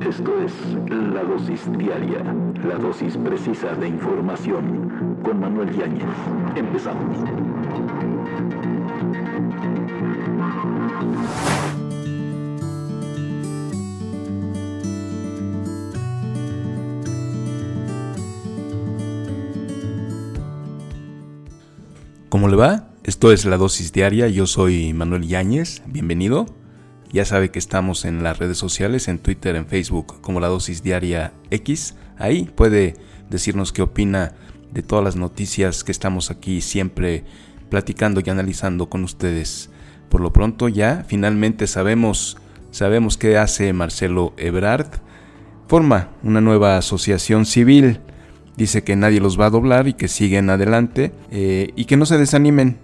Esto es La Dosis Diaria, la dosis precisa de información con Manuel Yáñez. Empezamos. ¿Cómo le va? Esto es La Dosis Diaria, yo soy Manuel Yáñez, bienvenido. Ya sabe que estamos en las redes sociales, en Twitter, en Facebook, como La Dosis Diaria X. Ahí puede decirnos qué opina de todas las noticias que estamos aquí siempre platicando y analizando con ustedes. Por lo pronto ya finalmente sabemos qué hace Marcelo Ebrard. Forma una nueva asociación civil. Dice que nadie los va a doblar y que siguen adelante y que no se desanimen,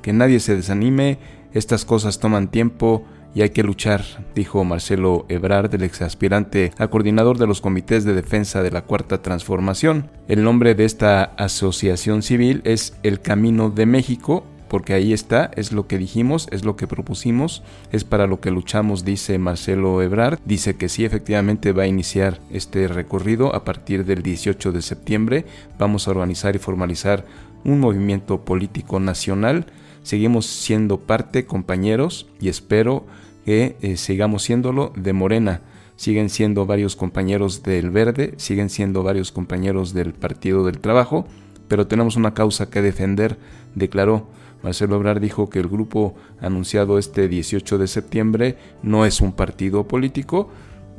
que nadie se desanime, estas cosas toman tiempo y hay que luchar, dijo Marcelo Ebrard, el exaspirante a coordinador de los comités de defensa de la Cuarta Transformación. El nombre de esta asociación civil es El Camino de México, porque ahí está, es lo que dijimos, es lo que propusimos, es para lo que luchamos, dice Marcelo Ebrard. Dice que sí, efectivamente va a iniciar este recorrido a partir del 18 de septiembre. Vamos a organizar y formalizar un movimiento político nacional. Seguimos siendo parte, compañeros, y espero que sigamos siéndolo, de Morena. Siguen siendo varios compañeros del Verde, siguen siendo varios compañeros del Partido del Trabajo, pero tenemos una causa que defender, declaró. Marcelo Ebrard dijo que el grupo anunciado este 18 de septiembre no es un partido político,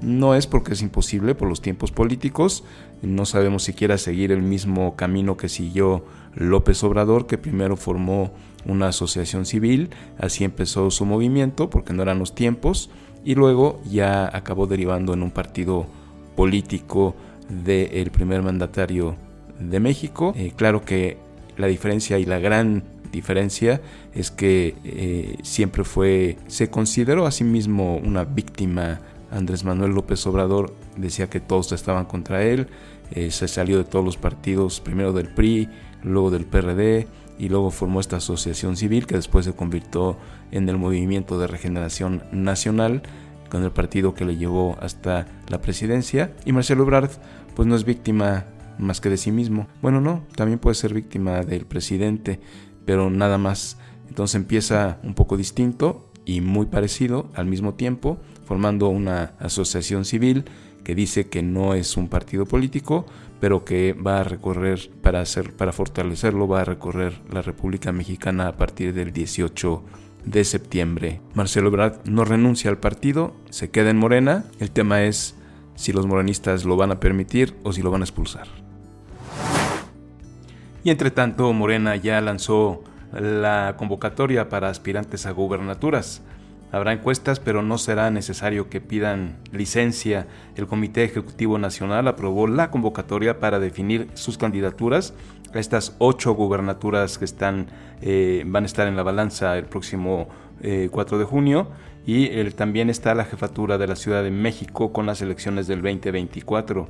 no es porque es imposible por los tiempos políticos, no sabemos si quiera seguir el mismo camino que siguió López Obrador, que primero formó una asociación civil, así empezó su movimiento porque no eran los tiempos, y luego ya acabó derivando en un partido político del primer mandatario de México. Claro que la diferencia y la gran diferencia es que siempre se consideró a sí mismo una víctima. Andrés Manuel López Obrador decía que todos estaban contra él, se salió de todos los partidos, primero del PRI, luego del PRD, y luego formó esta asociación civil que después se convirtió en el Movimiento de Regeneración Nacional, con el partido que le llevó hasta la presidencia. Y Marcelo Ebrard pues no es víctima más que de sí mismo. Bueno, no, también puede ser víctima del presidente, pero nada más. Entonces empieza un poco distinto y muy parecido al mismo tiempo, formando una asociación civil que dice que no es un partido político, pero que va a recorrer, para fortalecerlo, va a recorrer la República Mexicana a partir del 18 de septiembre. Marcelo Ebrard no renuncia al partido, se queda en Morena. El tema es si los morenistas lo van a permitir o si lo van a expulsar. Y entre tanto, Morena ya lanzó la convocatoria para aspirantes a gubernaturas. Habrá encuestas, pero no será necesario que pidan licencia. El Comité Ejecutivo Nacional aprobó la convocatoria para definir sus candidaturas a estas 8 gubernaturas que van a estar en la balanza el próximo 4 de junio. Y también está la jefatura de la Ciudad de México con las elecciones del 2024.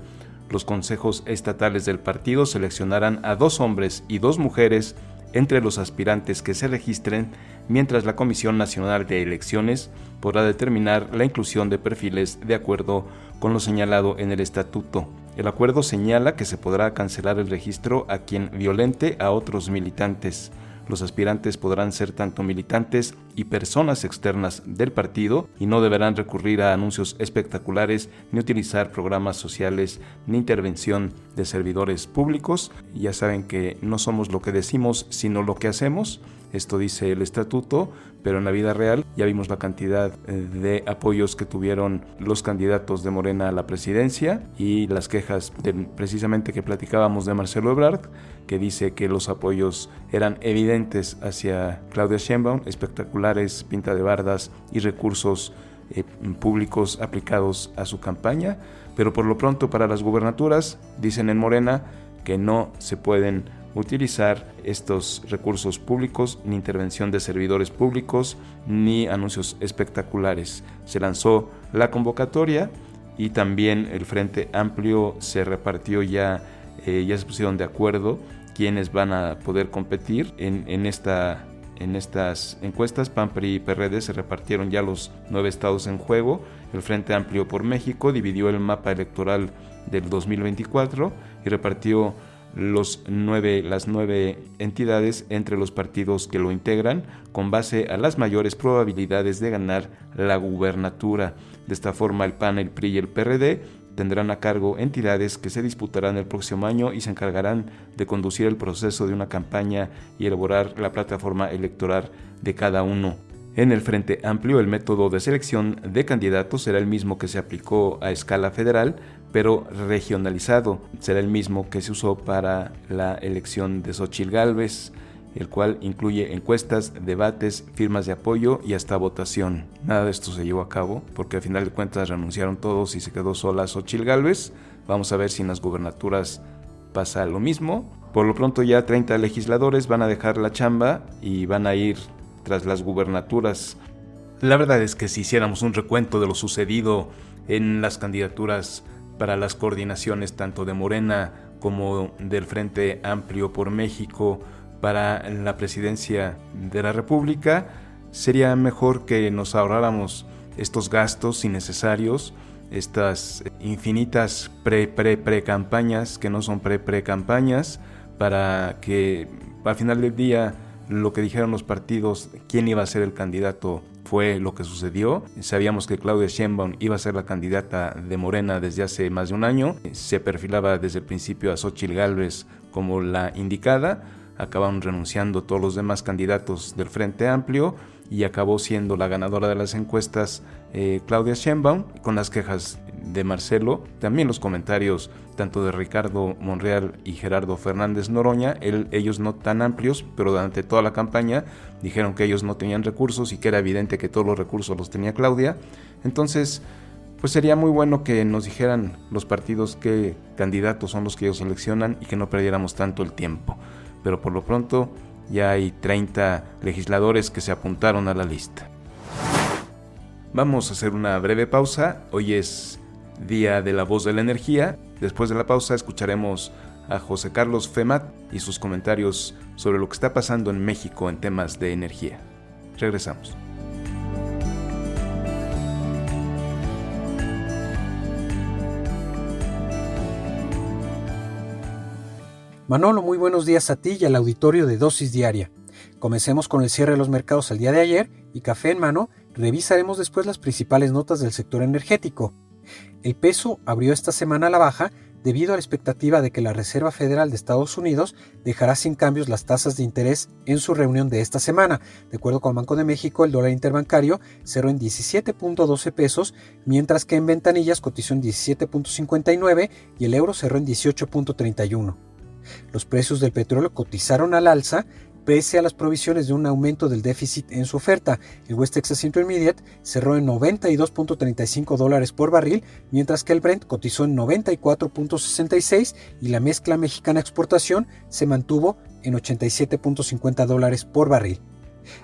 Los consejos estatales del partido seleccionarán a 2 hombres y 2 mujeres entre los aspirantes que se registren, mientras la Comisión Nacional de Elecciones podrá determinar la inclusión de perfiles de acuerdo con lo señalado en el estatuto. El acuerdo señala que se podrá cancelar el registro a quien violente a otros militantes. Los aspirantes podrán ser tanto militantes y personas externas del partido y no deberán recurrir a anuncios espectaculares ni utilizar programas sociales ni intervención de servidores públicos. Ya saben que no somos lo que decimos, sino lo que hacemos. Esto dice el estatuto, pero en la vida real ya vimos la cantidad de apoyos que tuvieron los candidatos de Morena a la presidencia y las quejas precisamente que platicábamos de Marcelo Ebrard, que dice que los apoyos eran evidentes hacia Claudia Sheinbaum, espectaculares, pinta de bardas y recursos públicos aplicados a su campaña. Pero por lo pronto para las gubernaturas dicen en Morena que no se pueden utilizar estos recursos públicos, ni intervención de servidores públicos, ni anuncios espectaculares. Se lanzó la convocatoria y también el Frente Amplio se repartió ya se pusieron de acuerdo quiénes van a poder competir en esta En estas encuestas, PAN, PRI y PRD se repartieron ya los 9 estados en juego. El Frente Amplio por México dividió el mapa electoral del 2024 y repartió las 9 entidades entre los partidos que lo integran con base a las mayores probabilidades de ganar la gubernatura. De esta forma, el PAN, el PRI y el PRD tendrán a cargo entidades que se disputarán el próximo año y se encargarán de conducir el proceso de una campaña y elaborar la plataforma electoral de cada uno. En el Frente Amplio, el método de selección de candidatos será el mismo que se aplicó a escala federal, pero regionalizado. Será el mismo que se usó para la elección de Xóchitl Gálvez, el cual incluye encuestas, debates, firmas de apoyo y hasta votación. Nada de esto se llevó a cabo porque al final de cuentas renunciaron todos y se quedó sola Xóchitl Gálvez. Vamos a ver si en las gubernaturas pasa lo mismo. Por lo pronto ya 30 legisladores van a dejar la chamba y van a ir tras las gubernaturas. La verdad es que si hiciéramos un recuento de lo sucedido en las candidaturas para las coordinaciones tanto de Morena como del Frente Amplio por México para la presidencia de la República, sería mejor que nos ahorráramos estos gastos innecesarios, estas infinitas pre-campañas que no son pre-campañas, para que al final del día lo que dijeron los partidos, quién iba a ser el candidato, fue lo que sucedió. Sabíamos que Claudia Sheinbaum iba a ser la candidata de Morena desde hace más de un año. Se perfilaba desde el principio a Xóchitl Gálvez como la indicada. Acabaron renunciando todos los demás candidatos del Frente Amplio y acabó siendo la ganadora de las encuestas Claudia Sheinbaum, con las quejas de Marcelo, también los comentarios tanto de Ricardo Monreal y Gerardo Fernández Noroña, ellos no tan amplios, pero durante toda la campaña dijeron que ellos no tenían recursos y que era evidente que todos los recursos los tenía Claudia. Entonces, pues sería muy bueno que nos dijeran los partidos qué candidatos son los que ellos seleccionan y que no perdiéramos tanto el tiempo. Pero por lo pronto ya hay 30 legisladores que se apuntaron a la lista. Vamos a hacer una breve pausa. Hoy es Día de la Voz de la Energía. Después de la pausa escucharemos a José Carlos Femat y sus comentarios sobre lo que está pasando en México en temas de energía. Regresamos. Manolo, muy buenos días a ti y al auditorio de Dosis Diaria. Comencemos con el cierre de los mercados al día de ayer y café en mano, revisaremos después las principales notas del sector energético. El peso abrió esta semana a la baja debido a la expectativa de que la Reserva Federal de Estados Unidos dejará sin cambios las tasas de interés en su reunión de esta semana. De acuerdo con el Banco de México, el dólar interbancario cerró en 17.12 pesos, mientras que en ventanillas cotizó en 17.59 y el euro cerró en 18.31. Los precios del petróleo cotizaron al alza pese a las provisiones de un aumento del déficit en su oferta. El West Texas Intermediate cerró en $92.35 por barril, mientras que el Brent cotizó en 94.66 y la mezcla mexicana exportación se mantuvo en $87.50 por barril.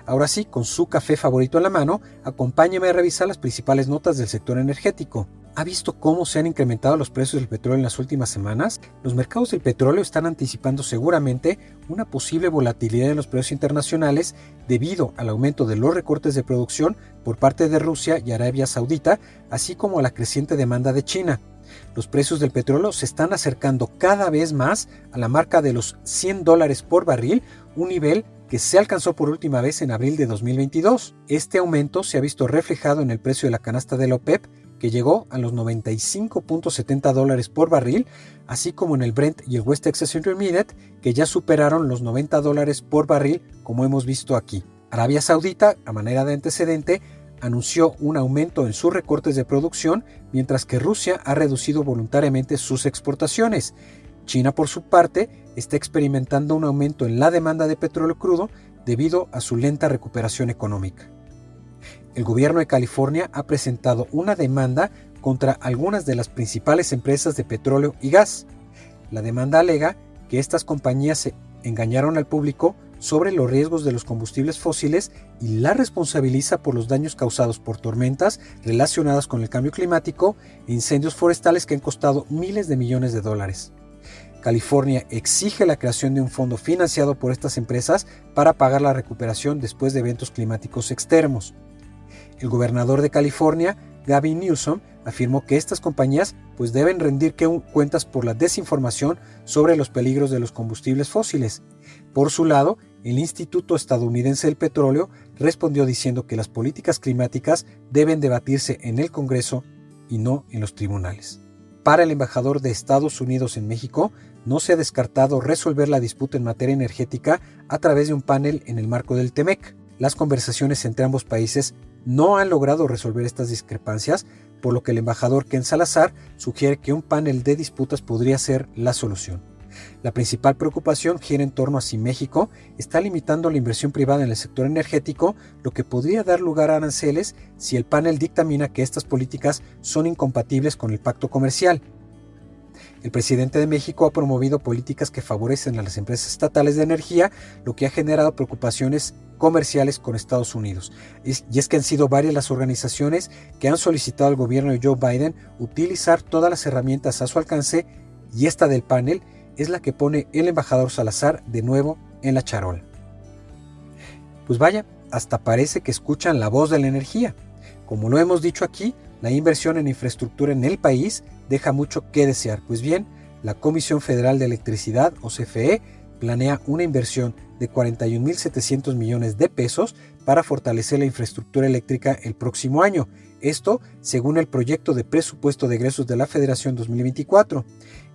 Ahora sí, con su café favorito en la mano, acompáñeme a revisar las principales notas del sector energético. ¿Ha visto cómo se han incrementado los precios del petróleo en las últimas semanas? Los mercados del petróleo están anticipando seguramente una posible volatilidad en los precios internacionales debido al aumento de los recortes de producción por parte de Rusia y Arabia Saudita, así como a la creciente demanda de China. Los precios del petróleo se están acercando cada vez más a la marca de los $100 por barril, un nivel que se alcanzó por última vez en abril de 2022. Este aumento se ha visto reflejado en el precio de la canasta de la OPEP, que llegó a los $95.70 por barril, así como en el Brent y el West Texas Intermediate, que ya superaron los $90 por barril, como hemos visto aquí. Arabia Saudita, a manera de antecedente, anunció un aumento en sus recortes de producción, mientras que Rusia ha reducido voluntariamente sus exportaciones. China, por su parte, está experimentando un aumento en la demanda de petróleo crudo debido a su lenta recuperación económica. El gobierno de California ha presentado una demanda contra algunas de las principales empresas de petróleo y gas. La demanda alega que estas compañías se engañaron al público sobre los riesgos de los combustibles fósiles y la responsabiliza por los daños causados por tormentas relacionadas con el cambio climático e incendios forestales que han costado miles de millones de dólares. California exige la creación de un fondo financiado por estas empresas para pagar la recuperación después de eventos climáticos extremos. El gobernador de California, Gavin Newsom, afirmó que estas compañías deben rendir cuentas por la desinformación sobre los peligros de los combustibles fósiles. Por su lado, el Instituto Estadounidense del Petróleo respondió diciendo que las políticas climáticas deben debatirse en el Congreso y no en los tribunales. Para el embajador de Estados Unidos en México, no se ha descartado resolver la disputa en materia energética a través de un panel en el marco del TEMEC. Las conversaciones entre ambos países no han logrado resolver estas discrepancias, por lo que el embajador Ken Salazar sugiere que un panel de disputas podría ser la solución. La principal preocupación gira en torno a si México está limitando la inversión privada en el sector energético, lo que podría dar lugar a aranceles si el panel dictamina que estas políticas son incompatibles con el pacto comercial. El presidente de México ha promovido políticas que favorecen a las empresas estatales de energía, lo que ha generado preocupaciones comerciales con Estados Unidos. Y es que han sido varias las organizaciones que han solicitado al gobierno de Joe Biden utilizar todas las herramientas a su alcance, y esta del panel es la que pone el embajador Salazar de nuevo en la charola. Pues vaya, hasta parece que escuchan la voz de la energía. Como lo hemos dicho aquí, la inversión en infraestructura en el país deja mucho que desear. Pues bien, la Comisión Federal de Electricidad, o CFE, planea una inversión de 41.700 millones de pesos para fortalecer la infraestructura eléctrica el próximo año. Esto según el proyecto de presupuesto de egresos de la Federación 2024.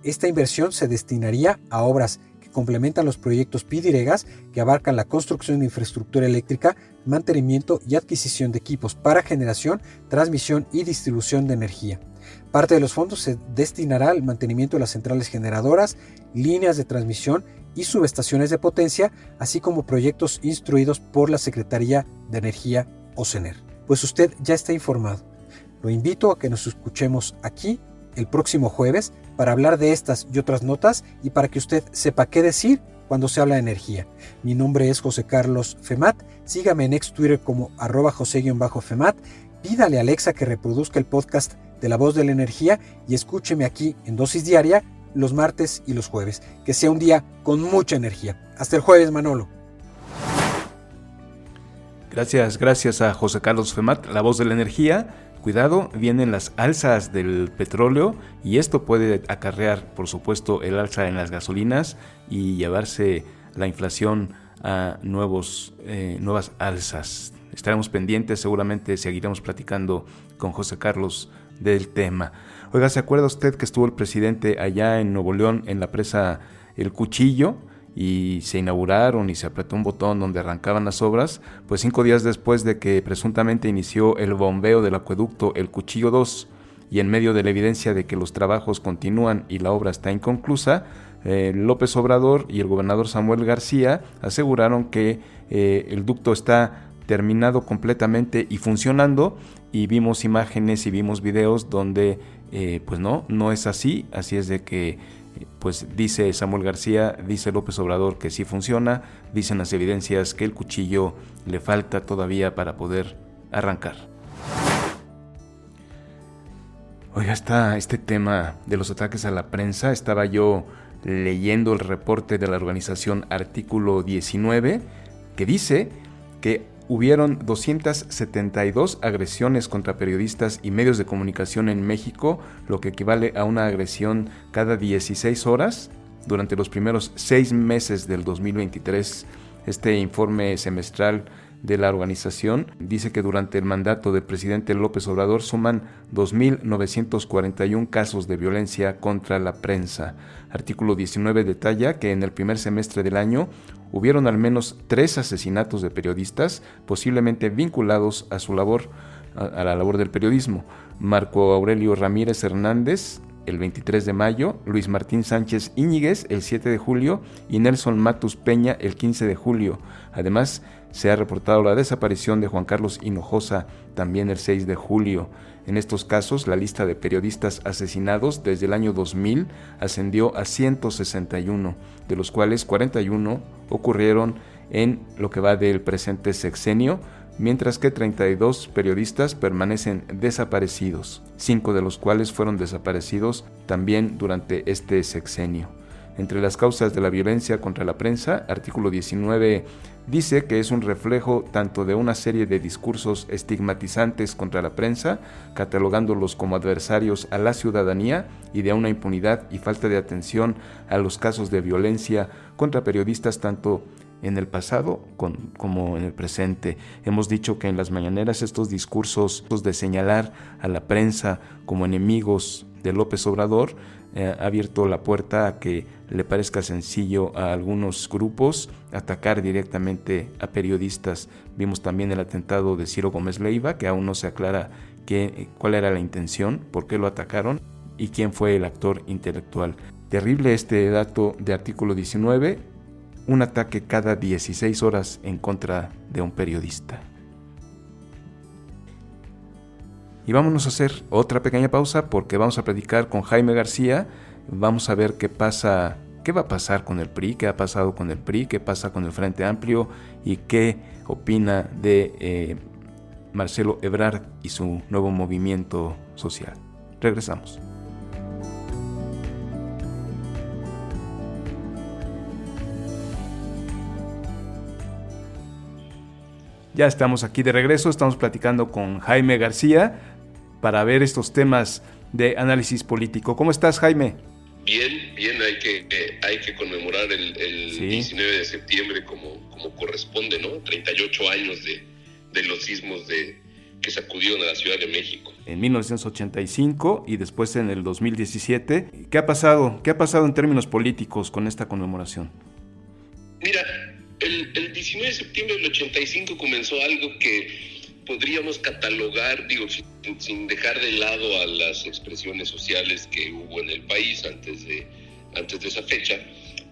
Esta inversión se destinaría a obras que complementan los proyectos PIDIREGAS, que abarcan la construcción de infraestructura eléctrica, mantenimiento y adquisición de equipos para generación, transmisión y distribución de energía. Parte de los fondos se destinará al mantenimiento de las centrales generadoras, líneas de transmisión y subestaciones de potencia, así como proyectos instruidos por la Secretaría de Energía o CENER. Pues usted ya está informado. Lo invito a que nos escuchemos aquí el próximo jueves para hablar de estas y otras notas y para que usted sepa qué decir cuando se habla de energía. Mi nombre es José Carlos Femat. Sígame en ex Twitter como @José_Femat. Pídale a Alexa que reproduzca el podcast de La Voz de la Energía y escúcheme aquí en Dosis Diaria los martes y los jueves. Que sea un día con mucha energía. Hasta el jueves, Manolo. Gracias a José Carlos Femat, La Voz de la Energía. Cuidado, vienen las alzas del petróleo y esto puede acarrear, por supuesto, el alza en las gasolinas y llevarse la inflación a nuevas alzas. Estaremos pendientes, seguramente seguiremos platicando con José Carlos del tema. Oiga, ¿se acuerda usted que estuvo el presidente allá en Nuevo León en la presa El Cuchillo? Y se inauguraron y se apretó un botón donde arrancaban las obras, pues 5 días después de que presuntamente inició el bombeo del acueducto El Cuchillo 2 y en medio de la evidencia de que los trabajos continúan y la obra está inconclusa, López Obrador y el gobernador Samuel García aseguraron que el ducto está terminado completamente y funcionando, y vimos imágenes y vimos videos donde pues no es así es de que pues dice Samuel García, dice López Obrador que sí funciona, dicen las evidencias que el cuchillo le falta todavía para poder arrancar. Oiga, está este tema de los ataques a la prensa. Estaba yo leyendo el reporte de la organización Artículo 19 que dice que hubieron 272 agresiones contra periodistas y medios de comunicación en México, lo que equivale a una agresión cada 16 horas durante los primeros 6 meses del 2023. Este informe semestral de la organización dice que durante el mandato del presidente López Obrador suman 2.941 casos de violencia contra la prensa. Artículo 19 detalla que en el primer semestre del año hubieron al menos 3 asesinatos de periodistas, posiblemente vinculados a su labor, a la labor del periodismo. Marco Aurelio Ramírez Hernández, el 23 de mayo, Luis Martín Sánchez Íñiguez, el 7 de julio, y Nelson Matus Peña, el 15 de julio. Además, se ha reportado la desaparición de Juan Carlos Hinojosa, también el 6 de julio. En estos casos, la lista de periodistas asesinados desde el año 2000 ascendió a 161, de los cuales 41 ocurrieron en lo que va del presente sexenio, mientras que 32 periodistas permanecen desaparecidos, 5 de los cuales fueron desaparecidos también durante este sexenio. entre las causas de la violencia contra la prensa. Artículo 19 dice que es un reflejo tanto de una serie de discursos estigmatizantes contra la prensa, catalogándolos como adversarios a la ciudadanía, y de una impunidad y falta de atención a los casos de violencia contra periodistas tanto en el pasado como en el presente. Hemos dicho que en las mañaneras estos discursos de señalar a la prensa como enemigos de López Obrador ha abierto la puerta a que le parezca sencillo a algunos grupos atacar directamente a periodistas. Vimos también el atentado de Ciro Gómez Leiva, que aún no se aclara cuál era la intención, por qué lo atacaron y quién fue el actor intelectual. Terrible este dato de artículo 19, un ataque cada 16 horas en contra de un periodista. Y vámonos a hacer otra pequeña pausa porque vamos a platicar con Jaime García. Vamos a ver qué va a pasar con el PRI, qué ha pasado con el PRI, qué pasa con el Frente Amplio y qué opina de Marcelo Ebrard y su nuevo movimiento social. Regresamos. Ya estamos aquí de regreso, estamos platicando con Jaime García para ver estos temas de análisis político. ¿Cómo estás, Jaime? Bien, hay que conmemorar el sí. 19 de septiembre como corresponde, ¿no? 38 años de los sismos que sacudieron a la Ciudad de México. En 1985 y después en el 2017. ¿Qué ha pasado en términos políticos con esta conmemoración? Mira, el 19 de septiembre del 85 comenzó algo que podríamos catalogar, sin dejar de lado a las expresiones sociales que hubo en el país antes de esa fecha,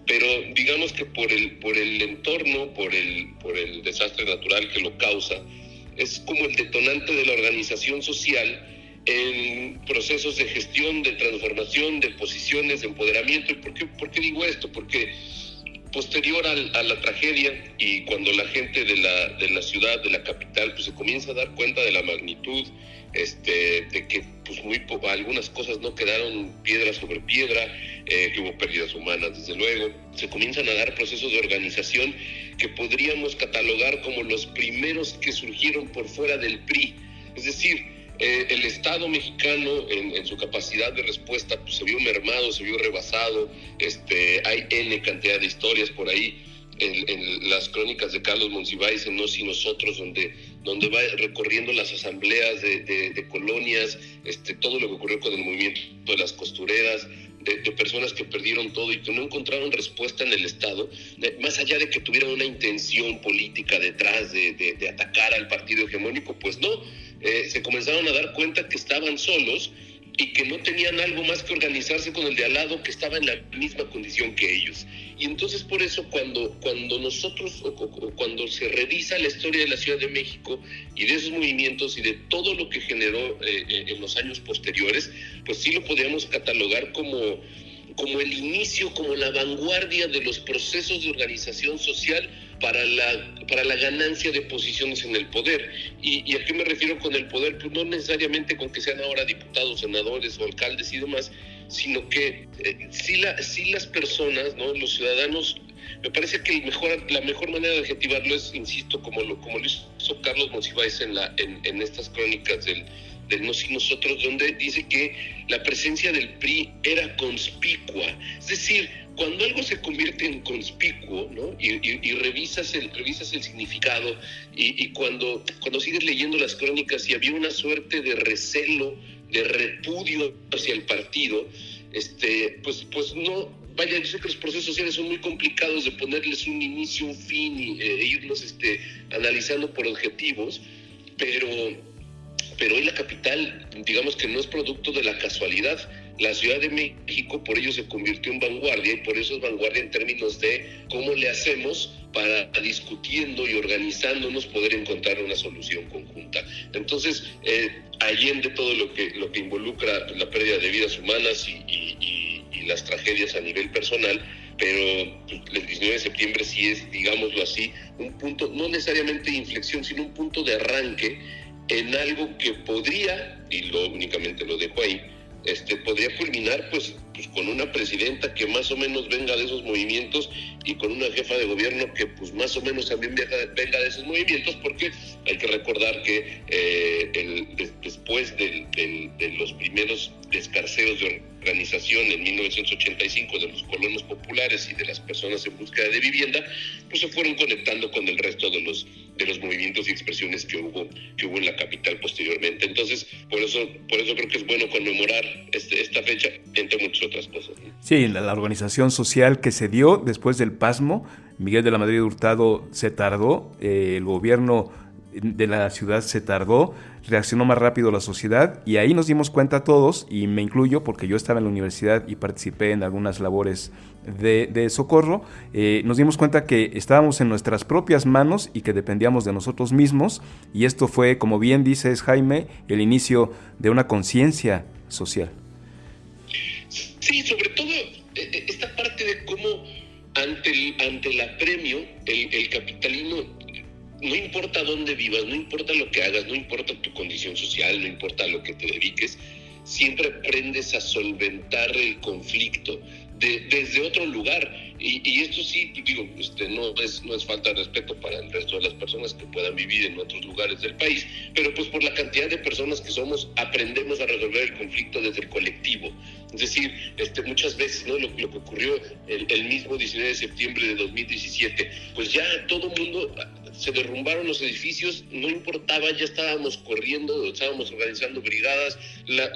pero digamos que por el entorno, por el desastre natural que lo causa, es como el detonante de la organización social en procesos de gestión, de transformación, de posiciones, de empoderamiento. ¿Y por qué digo esto? Porque posterior a la tragedia y cuando la gente de la ciudad, de la capital, pues se comienza a dar cuenta de la magnitud, de que pues algunas cosas no quedaron piedra sobre piedra, que hubo pérdidas humanas desde luego, se comienzan a dar procesos de organización que podríamos catalogar como los primeros que surgieron por fuera del PRI, es decir, el Estado mexicano en su capacidad de respuesta pues, se vio mermado, se vio rebasado. Hay N cantidad de historias por ahí en las crónicas de Carlos Monsiváis en Nos y Nosotros, donde va recorriendo las asambleas de colonias, todo lo que ocurrió con el movimiento de las costureras, de personas que perdieron todo y que no encontraron respuesta en el Estado, más allá de que tuvieran una intención política detrás de atacar al partido hegemónico, pues no. Se comenzaron a dar cuenta que estaban solos y que no tenían algo más que organizarse con el de al lado que estaba en la misma condición que ellos. Y entonces por eso cuando se revisa la historia de la Ciudad de México y de esos movimientos y de todo lo que generó en los años posteriores, pues sí lo podríamos catalogar como el inicio, como la vanguardia de los procesos de organización social para la ganancia de posiciones en el poder. ¿Y a qué me refiero con el poder? Pues no necesariamente con que sean ahora diputados, senadores o alcaldes y demás, sino que sí las personas, ¿no? Los ciudadanos, me parece que la mejor manera de adjetivarlo es, insisto, como lo hizo Carlos Monsiváis en estas crónicas del Nos y Nosotros, donde dice que la presencia del PRI era conspicua. Es decir, cuando algo se convierte en conspicuo, ¿no? y revisas el significado, y cuando sigues leyendo las crónicas y había una suerte de recelo, de repudio hacia el partido, pues no. Vaya, yo sé que los procesos sociales son muy complicados de ponerles un inicio, un fin e irlos analizando por objetivos, pero hoy la capital, digamos que no es producto de la casualidad. La Ciudad de México por ello se convirtió en vanguardia, y por eso es vanguardia en términos de cómo le hacemos para, discutiendo y organizándonos, poder encontrar una solución conjunta. Entonces, allende todo lo que involucra la pérdida de vidas humanas y las tragedias a nivel personal, pero el 19 de septiembre sí es, digámoslo así, un punto, no necesariamente de inflexión, sino un punto de arranque en algo que podría, y únicamente lo dejo ahí, podría culminar pues con una presidenta que más o menos venga de esos movimientos y con una jefa de gobierno que pues más o menos también venga de esos movimientos, porque hay que recordar que después de los primeros escarceos de organización en 1985 de los colonos populares y de las personas en búsqueda de vivienda, pues se fueron conectando con el resto de los movimientos y expresiones que hubo en la capital posteriormente. Entonces, por eso creo que es bueno conmemorar esta fecha, entre muchas otras cosas, ¿no? Sí, la organización social que se dio después del pasmo, Miguel de la Madrid Hurtado se tardó, el gobierno de la ciudad se tardó, reaccionó más rápido la sociedad y ahí nos dimos cuenta todos, y me incluyo porque yo estaba en la universidad y participé en algunas labores de socorro, nos dimos cuenta que estábamos en nuestras propias manos y que dependíamos de nosotros mismos, y esto fue, como bien dices, Jaime, el inicio de una conciencia social. Sí, sobre todo esta parte de cómo ante el apremio, el capitalino, no importa dónde vivas, no importa lo que hagas, no importa tu condición social, no importa a lo que te dediques, siempre aprendes a solventar el conflicto desde otro lugar. Y esto sí, digo, no es falta de respeto para el resto de las personas que puedan vivir en otros lugares del país, pero pues por la cantidad de personas que somos, aprendemos a resolver el conflicto desde el colectivo. Es decir, muchas veces, ¿no? Lo que ocurrió el mismo 19 de septiembre de 2017, pues ya todo el mundo, se derrumbaron los edificios, no importaba, ya estábamos corriendo, estábamos organizando brigadas,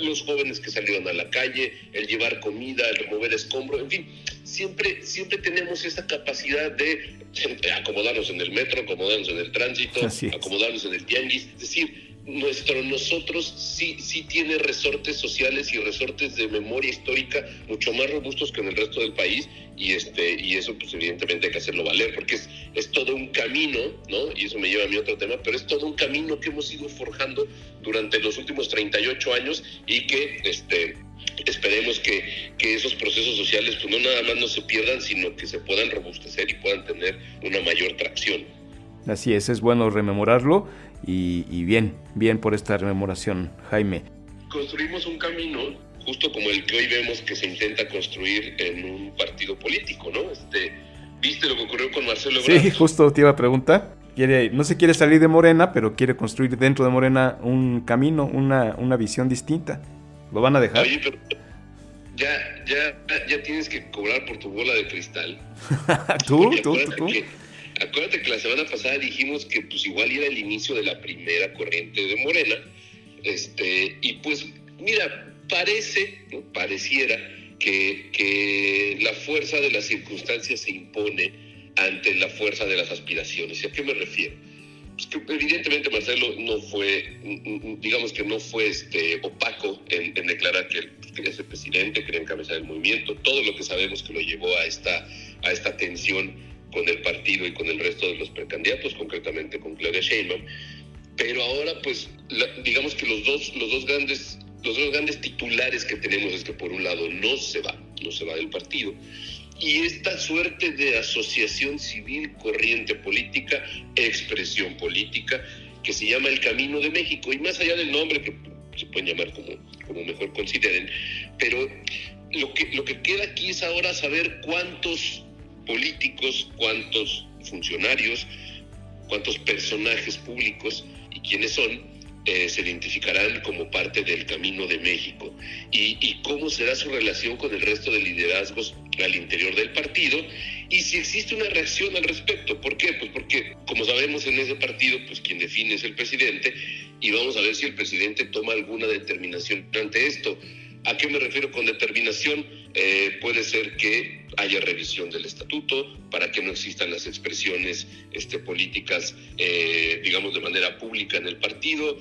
los jóvenes que salieron a la calle, el llevar comida, el remover escombros, en fin, siempre tenemos esa capacidad de acomodarnos en el metro, acomodarnos en el tránsito, acomodarnos en el tianguis. Es decir, nosotros sí tiene resortes sociales y resortes de memoria histórica mucho más robustos que en el resto del país, y eso pues evidentemente hay que hacerlo valer, porque es todo un camino, ¿no? Y eso me lleva a mi otro tema, pero es todo un camino que hemos ido forjando durante los últimos 38 años y que esperemos que esos procesos sociales pues no nada más no se pierdan, sino que se puedan robustecer y puedan tener una mayor tracción. Así es bueno rememorarlo y bien por esta rememoración, Jaime. Construimos un camino justo como el que hoy vemos que se intenta construir en un partido político, ¿no? ¿Viste lo que ocurrió con Marcelo Ebrard? Sí, justo te iba a preguntar. No se quiere salir de Morena, pero quiere construir dentro de Morena un camino, una visión distinta. ¿Lo van a dejar? Oye, pero ya tienes que cobrar por tu bola de cristal. ¿Tú? Acuérdate que la semana pasada dijimos que pues igual era el inicio de la primera corriente de Morena, y pues mira, pareciera que la fuerza de las circunstancias se impone ante la fuerza de las aspiraciones. ¿Y a qué me refiero? Pues que evidentemente Marcelo no fue opaco en declarar que él quería ser presidente, quería encabezar el movimiento, todo lo que sabemos que lo llevó a esta tensión con el partido y con el resto de los precandidatos, concretamente con Claudia Sheinbaum. Pero ahora pues digamos que los dos grandes titulares que tenemos es que por un lado no se va del partido, y esta suerte de asociación civil, corriente política, expresión política, que se llama el Camino de México, y más allá del nombre, que se pueden llamar como mejor consideren, pero lo que queda aquí es ahora saber cuántos políticos, cuántos funcionarios, cuántos personajes públicos y quiénes son se identificarán como parte del Camino de México, y cómo será su relación con el resto de liderazgos al interior del partido, y si existe una reacción al respecto. ¿Por qué? Pues porque, como sabemos, en ese partido pues quien define es el presidente, y vamos a ver si el presidente toma alguna determinación ante esto. ¿A qué me refiero con determinación? Puede ser que haya revisión del estatuto para que no existan las expresiones políticas, digamos, de manera pública en el partido,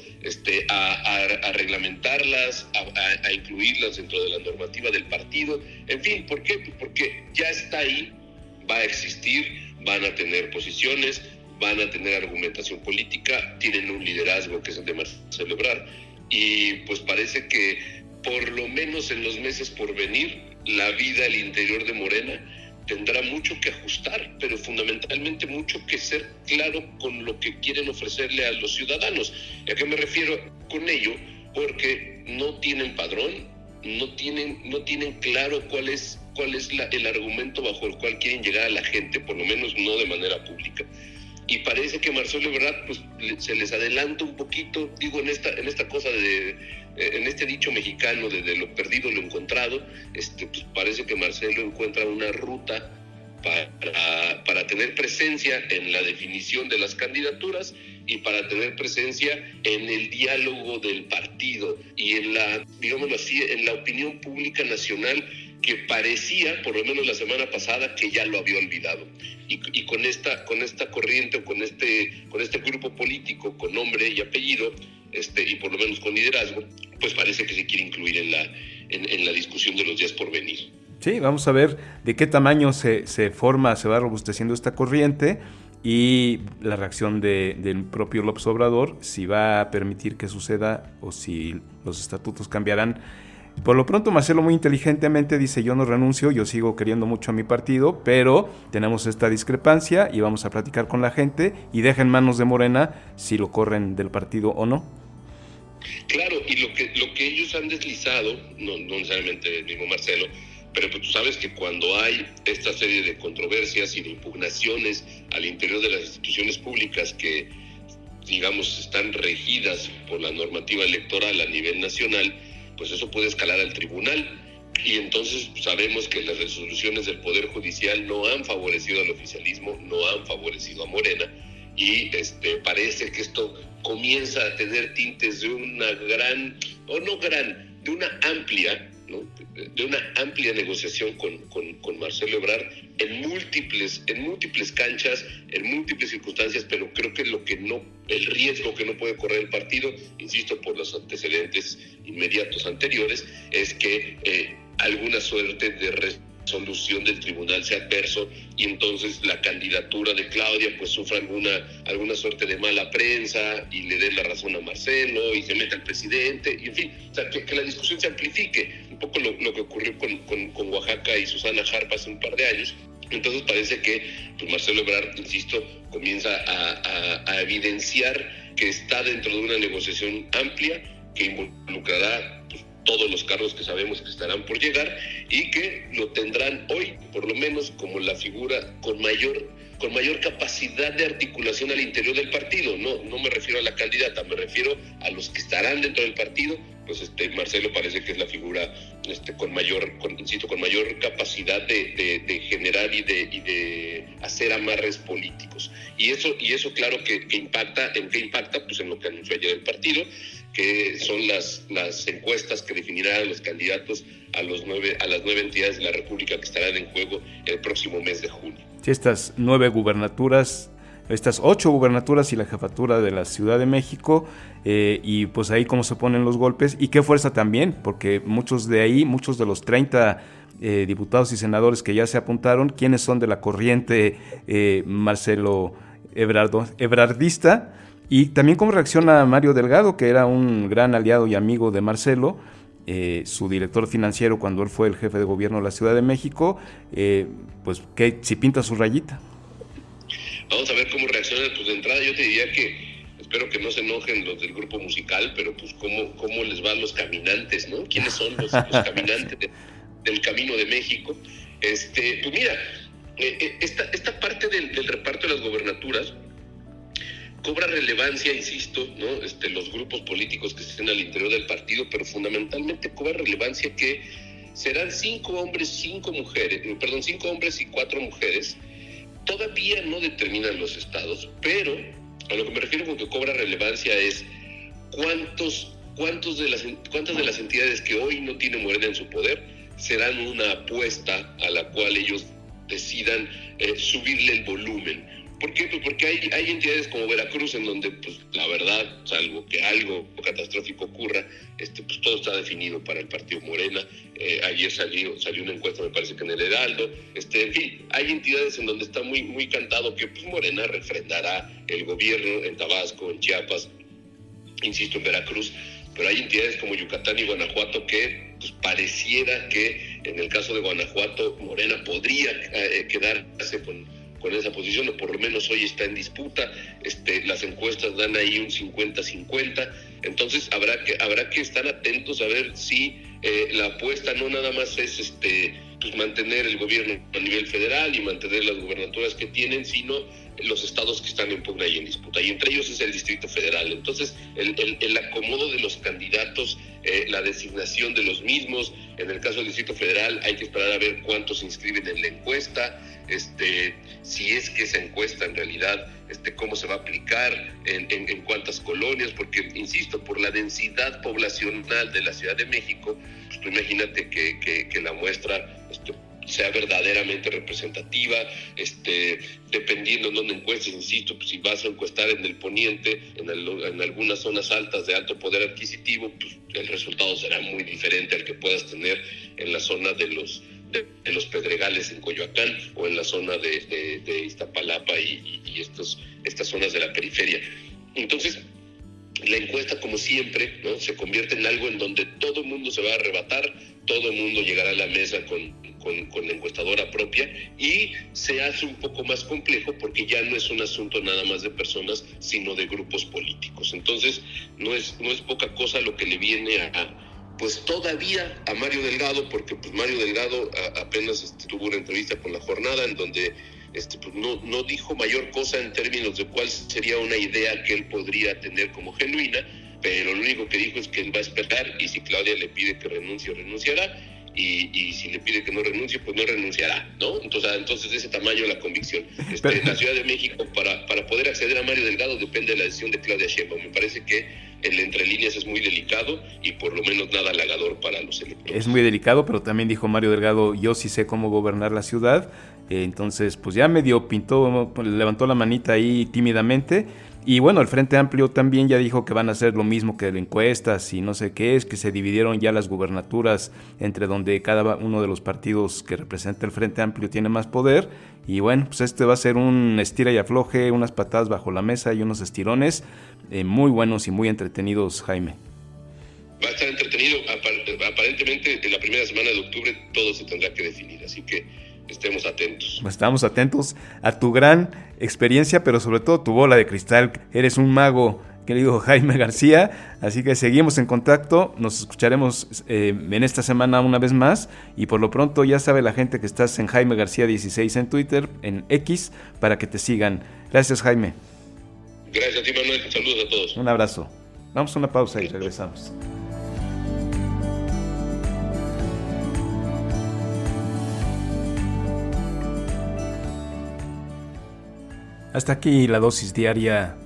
a reglamentarlas, a incluirlas dentro de la normativa del partido. En fin, ¿por qué? Pues porque ya está ahí, va a existir, van a tener posiciones, van a tener argumentación política, tienen un liderazgo que es el de Marcelo Ebrard, y pues parece que por lo menos en los meses por venir, la vida al interior de Morena tendrá mucho que ajustar, pero fundamentalmente mucho que ser claro con lo que quieren ofrecerle a los ciudadanos. ¿Y a qué me refiero con ello? Porque no tienen padrón, no tienen claro cuál es el argumento bajo el cual quieren llegar a la gente, por lo menos no de manera pública. Y parece que Marcelo Ebrard pues se les adelanta un poquito, digo, en esta cosa en este dicho mexicano de lo perdido lo encontrado, pues parece que Marcelo encuentra una ruta para tener presencia en la definición de las candidaturas y para tener presencia en el diálogo del partido y en la, digámoslo así, en la opinión pública nacional, que parecía, por lo menos la semana pasada, que ya lo había olvidado. Y con esta corriente o con este grupo político con nombre y apellido, y por lo menos con liderazgo, pues parece que se quiere incluir en la discusión de los días por venir. Sí, vamos a ver de qué tamaño se va robusteciendo esta corriente y la reacción del propio López Obrador, si va a permitir que suceda o si los estatutos cambiarán. Por lo pronto, Marcelo muy inteligentemente dice: yo no renuncio, yo sigo queriendo mucho a mi partido, pero tenemos esta discrepancia y vamos a platicar con la gente y deja en manos de Morena si lo corren del partido o no. Claro, y lo que ellos han deslizado, no necesariamente el mismo Marcelo, pero pues tú sabes que cuando hay esta serie de controversias y de impugnaciones al interior de las instituciones públicas que, digamos, están regidas por la normativa electoral a nivel nacional, pues eso puede escalar al tribunal. Y entonces sabemos que las resoluciones del Poder Judicial no han favorecido al oficialismo, no han favorecido a Morena, y parece que esto comienza a tener tintes de una gran, o no gran, de una amplia, ¿no? De una amplia negociación con Marcelo Ebrard en múltiples canchas, en múltiples circunstancias, pero creo que el riesgo que no puede correr el partido, insisto, por los antecedentes inmediatos anteriores, es que alguna suerte de resolución del tribunal sea adverso y entonces la candidatura de Claudia pues sufra alguna suerte de mala prensa y le dé la razón a Marcelo y se meta al presidente, y en fin, o sea, que la discusión se amplifique, un poco lo que ocurrió con Oaxaca y Susana Harp hace un par de años. Entonces parece que pues Marcelo Ebrard, insisto, comienza a evidenciar que está dentro de una negociación amplia que involucrará pues todos los cargos que sabemos que estarán por llegar y que lo tendrán hoy, por lo menos, como la figura con mayor capacidad de articulación al interior del partido. No me refiero a la candidata, me refiero a los que estarán dentro del partido. Pues Marcelo parece que es la figura con mayor capacidad de generar y de hacer amarres políticos. Y eso claro que impacta. ¿En qué impacta? Pues en lo que anunció ayer el partido, que son las encuestas que definirán a los candidatos a las 9 entidades de la República que estarán en juego el próximo mes de junio. Sí, estas 9 gubernaturas, estas 8 gubernaturas y la jefatura de la Ciudad de México, y pues ahí cómo se ponen los golpes y qué fuerza también, porque muchos de los 30 diputados y senadores que ya se apuntaron, ¿quiénes son de la corriente Marcelo Ebrardista? Y también cómo reacciona Mario Delgado, que era un gran aliado y amigo de Marcelo, su director financiero cuando él fue el jefe de gobierno de la Ciudad de México, pues que si pinta su rayita. Vamos a ver cómo reaccionan. Pues de entrada yo te diría que espero que no se enojen los del grupo musical, pero pues cómo les va a los caminantes, ¿no? ¿Quiénes son los caminantes del Camino de México? Pues mira, esta parte del reparto de las gobernaturas cobra relevancia, insisto, ¿no? Los grupos políticos que estén al interior del partido, pero fundamentalmente cobra relevancia que serán 5 hombres y 4 mujeres. Todavía no determinan los estados, pero a lo que me refiero con que cobra relevancia es cuántas de las entidades que hoy no tiene Morena en su poder serán una apuesta a la cual ellos decidan subirle el volumen. ¿Por qué? Pues porque hay entidades como Veracruz en donde, pues la verdad, salvo que algo catastrófico ocurra, pues todo está definido para el partido Morena. Ayer salió una encuesta, me parece que en el Heraldo. En fin, hay entidades en donde está muy, muy cantado que pues Morena refrendará el gobierno en Tabasco, en Chiapas, insisto, en Veracruz. Pero hay entidades como Yucatán y Guanajuato que pues pareciera que en el caso de Guanajuato Morena podría quedarse con esa posición, o por lo menos hoy está en disputa. Las encuestas dan ahí un 50-50, entonces habrá que estar atentos a ver si la apuesta no nada más es pues mantener el gobierno a nivel federal y mantener las gubernaturas que tienen, sino los estados que están en pugna y en disputa, y entre ellos es el Distrito Federal. Entonces, el acomodo de los candidatos, la designación de los mismos, en el caso del Distrito Federal hay que esperar a ver cuántos se inscriben en la encuesta, si es que esa encuesta en realidad, cómo se va a aplicar, en cuántas colonias, porque, insisto, por la densidad poblacional de la Ciudad de México, pues tú imagínate que la muestra sea verdaderamente representativa, dependiendo en dónde encuestes, insisto, pues si vas a encuestar en el poniente, en algunas zonas altas de alto poder adquisitivo, pues el resultado será muy diferente al que puedas tener en la zona de los Pedregales en Coyoacán, o en la zona de Iztapalapa y estas zonas de la periferia. Entonces, la encuesta, como siempre, ¿no?, se convierte en algo en donde todo el mundo se va a arrebatar, todo el mundo llegará a la mesa con la encuestadora propia, y se hace un poco más complejo porque ya no es un asunto nada más de personas, sino de grupos políticos. Entonces, no es poca cosa lo que le viene pues todavía a Mario Delgado, porque pues Mario Delgado apenas tuvo una entrevista con La Jornada en donde pues no dijo mayor cosa en términos de cuál sería una idea que él podría tener como genuina, pero lo único que dijo es que él va a esperar, y si Claudia le pide que renuncie, renunciará, y si le pide que no renuncie, pues no renunciará, ¿no? Entonces de ese tamaño la convicción. La Ciudad de México, para poder acceder a Mario Delgado, depende de la decisión de Claudia Sheinbaum. Me parece que el entre líneas es muy delicado y por lo menos nada halagador para los electores. Es muy delicado, pero también dijo Mario Delgado: yo sí sé cómo gobernar la ciudad. Entonces, pues ya medio pintó, levantó la manita ahí tímidamente. Y bueno, el Frente Amplio también ya dijo que van a hacer lo mismo que encuestas y no sé qué es, que se dividieron ya las gubernaturas entre donde cada uno de los partidos que representa el Frente Amplio tiene más poder. Y bueno, pues va a ser un estira y afloje, unas patadas bajo la mesa y unos estirones muy buenos y muy entretenidos, Jaime. Va a estar entretenido. Aparentemente en la primera semana de octubre todo se tendrá que definir, así que estemos atentos. Estamos atentos a tu gran experiencia, pero sobre todo tu bola de cristal. Eres un mago, querido Jaime García, así que seguimos en contacto. Nos escucharemos en esta semana una vez más, y por lo pronto ya sabe la gente que estás en Jaime García 16 en Twitter, en X, para que te sigan. Gracias, Jaime. Gracias a ti, Manuel. Saludos a todos. Un abrazo. Vamos a una pausa y regresamos. Hasta aquí la dosis diaria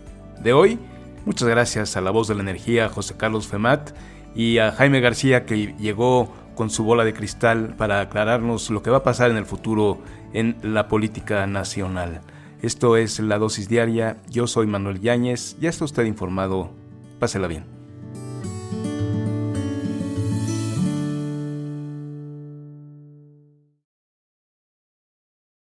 de hoy. Muchas gracias a la voz de la energía, José Carlos Femat, y a Jaime García, que llegó con su bola de cristal para aclararnos lo que va a pasar en el futuro en la política nacional. Esto es la dosis diaria. Yo soy Manuel Yáñez. Ya está usted informado. Pásela bien.